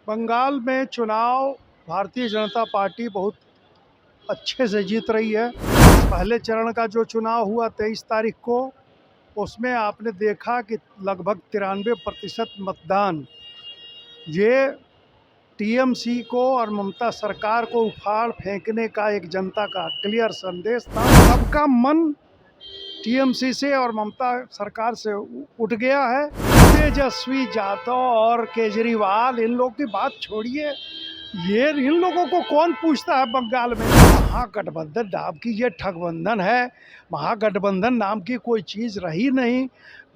बंगाल में चुनाव भारतीय जनता पार्टी बहुत अच्छे से जीत रही है। पहले चरण का जो चुनाव हुआ 23 तारीख को, उसमें आपने देखा कि लगभग 93% मतदान ये टीएमसी को और ममता सरकार को उखाड़ फेंकने का एक जनता का क्लियर संदेश था। सबका मन टीएमसी से और ममता सरकार से उठ गया है। तेजस्वी यादव और केजरीवाल, इन लोगों की बात छोड़िए, ये इन लोगों को कौन पूछता है बंगाल में। महागठबंधन नाम की ये ठगबंधन है। महागठबंधन नाम की कोई चीज़ रही नहीं।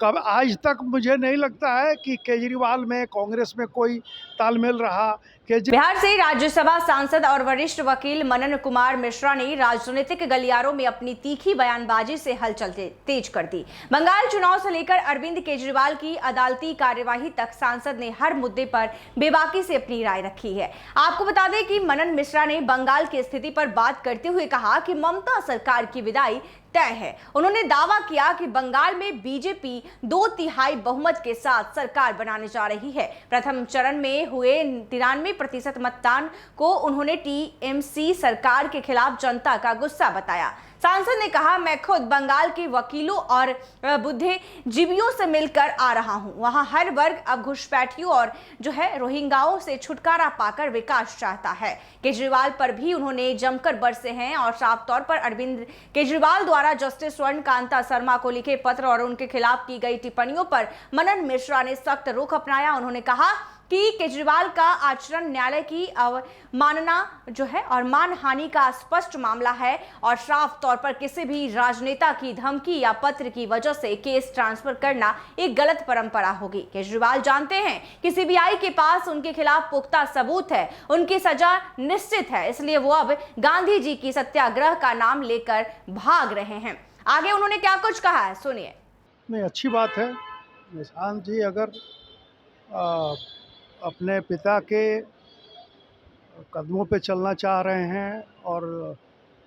कब आज तक मुझे नहीं लगता है कि केजरीवाल में कांग्रेस में कोई तालमेल रहा। बिहार से राज्यसभा सांसद और वरिष्ठ वकील मनन कुमार मिश्रा ने राजनीतिक गलियारों में अपनी तीखी बयानबाजी से हलचल तेज कर दी। बंगाल चुनाव से लेकर अरविंद केजरीवाल की अदालती कार्यवाही तक सांसद ने हर मुद्दे पर बेबाकी से अपनी राय रखी है। आपको बता दें कि मनन मिश्रा ने बंगाल की स्थिति पर बात करते हुए कहा कि ममता सरकार की विदाई तय है। उन्होंने दावा किया कि बंगाल में बीजेपी 2/3 बहुमत के साथ सरकार बनाने जा रही है। प्रथम चरण में हुए 93% मतदान को उन्होंने टीएमसी सरकार के खिलाफ जनता का गुस्सा बताया। सांसद ने कहा, मैं खुद बंगाल के वकीलों और बुद्धिजीवियों से मिलकर आ रहा हूं। वहां हर वर्ग अब घुसपैठियों और रोहिंग्याओं से छुटकारा पाकर विकास चाहता है। केजरीवाल पर भी उन्होंने जमकर बरसे हैं और साफ तौर पर अरविंद केजरीवाल द्वारा जस्टिस स्वर्ण कांता शर्मा को लिखे पत्र और उनके खिलाफ की गई टिप्पणियों पर मनन मिश्रा ने सख्त रुख अपनाया। उन्होंने कहा कि केजरीवाल का आचरण न्यायालय की अवमानना और मानहानि का स्पष्ट मामला है और साफ तौर पर किसी भी राजनेता की धमकी या पत्र की वजह से केस ट्रांसफर करना एक गलत परंपरा होगी। केजरीवाल जानते हैं कि सीबीआई के पास उनके खिलाफ पुख्ता सबूत है, उनकी सजा निश्चित है, इसलिए वो अब गांधी जी की सत्याग्रह का नाम लेकर भाग रहे हैं। आगे उन्होंने क्या कुछ कहा है, सुनिए। नहीं, अच्छी बात है। निशांत जी अगर अपने पिता के कदमों पे चलना चाह रहे हैं और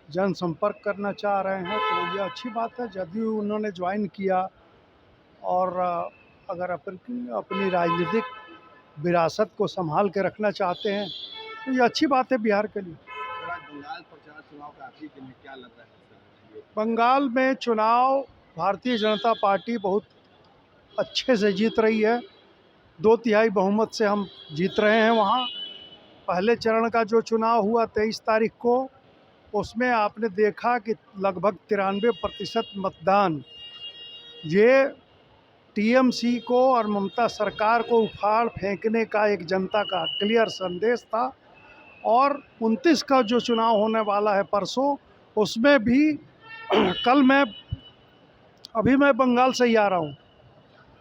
जनसंपर्क करना चाह रहे हैं तो ये अच्छी बात है। जदयू उन्होंने ज्वाइन किया और अगर अपनी राजनीतिक विरासत को संभाल के रखना चाहते हैं तो ये अच्छी बात है बिहार के लिए। बंगाल प्रचार चुनाव का आखिरी दिन क्या लग रहा है? बंगाल में चुनाव भारतीय जनता पार्टी बहुत अच्छे से जीत रही है। 2/3 बहुमत से हम जीत रहे हैं। वहाँ पहले चरण का जो चुनाव हुआ 23 तारीख को, उसमें आपने देखा कि लगभग 93% मतदान ये टीएमसी को और ममता सरकार को उखाड़ फेंकने का एक जनता का क्लियर संदेश था। और 29 का जो चुनाव होने वाला है परसों, उसमें भी अभी मैं बंगाल से ही आ रहा हूँ।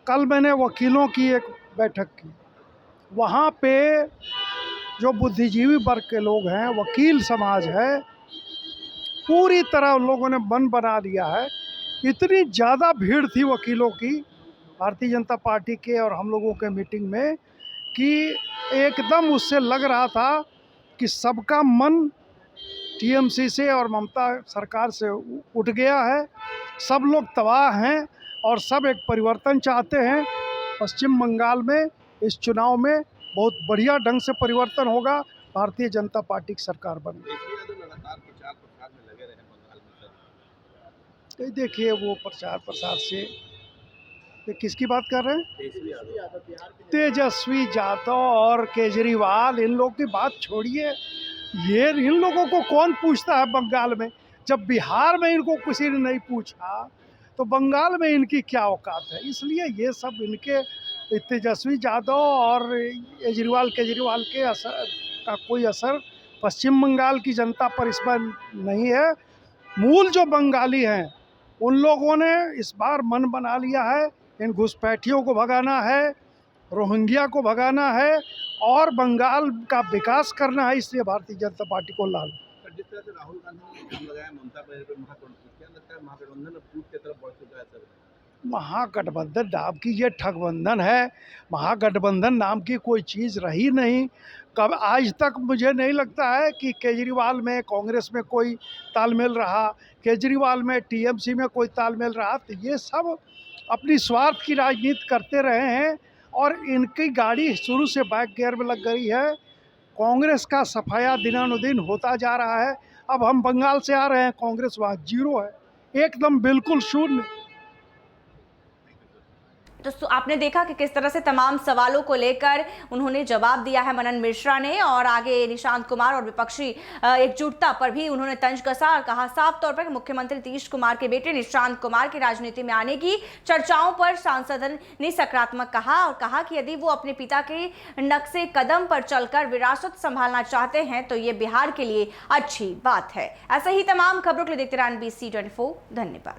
कल मैंने वकीलों की एक बैठक की। वहाँ पे जो बुद्धिजीवी वर्ग के लोग हैं, वकील समाज है, पूरी तरह उन लोगों ने मन बना लिया है। इतनी ज़्यादा भीड़ थी वकीलों की भारतीय जनता पार्टी के और हम लोगों के मीटिंग में कि एकदम उससे लग रहा था कि सबका मन टीएमसी से और ममता सरकार से उठ गया है। सब लोग तबाह हैं और सब एक परिवर्तन चाहते हैं। पश्चिम बंगाल में इस चुनाव में बहुत बढ़िया ढंग से परिवर्तन होगा। भारतीय जनता पार्टी की सरकार बनेगी। लगातार प्रचार प्रसार में लगे रहे बंगाल में तो देखिए, वो प्रचार प्रसार से किसकी बात कर रहे हैं? तेजस्वी यादव और केजरीवाल, इन लोगों की बात छोड़िए, ये इन लोगों को कौन पूछता है बंगाल में। जब बिहार में इनको किसी ने नहीं पूछा तो बंगाल में इनकी क्या औकात है। इसलिए ये सब इनके तेजस्वी यादव और केजरीवाल के असर का कोई असर पश्चिम बंगाल की जनता पर इस बार नहीं है। मूल जो बंगाली हैं उन लोगों ने इस बार मन बना लिया है, इन घुसपैठियों को भगाना है, रोहिंग्या को भगाना है और बंगाल का विकास करना है। इसलिए भारतीय जनता पार्टी को लाल। जिस तरह से राहुल गांधी ने लगाया ममता पर महागठबंधन, क्या लगता है महागठबंधन अब टूट की तरफ बढ़ चुका है? सर, महागठबंधन नाम की ये ठगबंधन है। महागठबंधन नाम की कोई चीज़ रही नहीं। कब आज तक मुझे नहीं लगता है कि केजरीवाल में कांग्रेस में कोई तालमेल रहा, केजरीवाल में टीएमसी में कोई तालमेल रहा। तो ये सब अपनी स्वार्थ की राजनीति करते रहे हैं और इनकी गाड़ी शुरू से बैक गियर में लग गई है। कांग्रेस का सफाया दिनानुदिन होता जा रहा है। अब हम बंगाल से आ रहे हैं, कांग्रेस वहाँ जीरो है, एकदम बिल्कुल शून्य। तो आपने देखा कि किस तरह से तमाम सवालों को लेकर उन्होंने जवाब दिया है मनन मिश्रा ने, और आगे निशांत कुमार और विपक्षी एकजुटता पर भी उन्होंने तंज कसा और कहा साफ तौर पर कि मुख्यमंत्री नीतीश कुमार के बेटे निशांत कुमार की राजनीति में आने की चर्चाओं पर सांसद ने सकारात्मक कहा और कहा कि यदि वो अपने पिता के नक्शे कदम पर चलकर विरासत संभालना चाहते हैं तो ये बिहार के लिए अच्छी बात है। ऐसे ही तमाम खबरों के लिए देखते रहिए NBC 24। धन्यवाद।